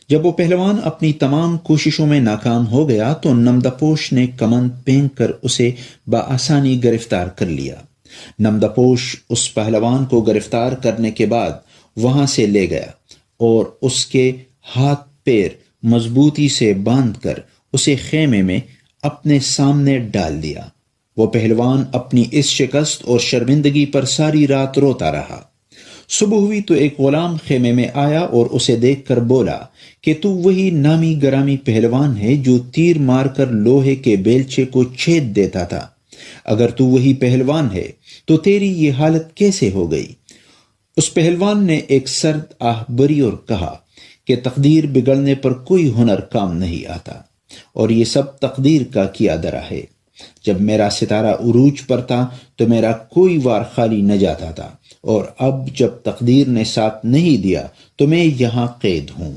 جب وہ پہلوان اپنی تمام کوششوں میں ناکام ہو گیا تو نمدپوش نے کمند پھینک کر اسے بآسانی گرفتار کر لیا۔ نمدپوش اس پہلوان کو گرفتار کرنے کے بعد وہاں سے لے گیا اور اس کے ہاتھ پیر مضبوطی سے باندھ کر اسے خیمے میں اپنے سامنے ڈال دیا۔ وہ پہلوان اپنی اس شکست اور شرمندگی پر ساری رات روتا رہا۔ صبح ہوئی تو ایک غلام خیمے میں آیا اور اسے دیکھ کر بولا کہ تو وہی نامی گرامی پہلوان ہے جو تیر مار کر لوہے کے بیلچے کو چھید دیتا تھا۔ اگر تو وہی پہلوان ہے تو تیری یہ حالت کیسے ہو گئی؟ اس پہلوان نے ایک سرد آہ بھری اور کہا کہ تقدیر بگڑنے پر کوئی ہنر کام نہیں آتا، اور یہ سب تقدیر کا کیا درا ہے۔ جب میرا ستارہ عروج پر تھا تو میرا کوئی وار خالی نہ جاتا تھا، اور اب جب تقدیر نے ساتھ نہیں دیا تو میں یہاں قید ہوں۔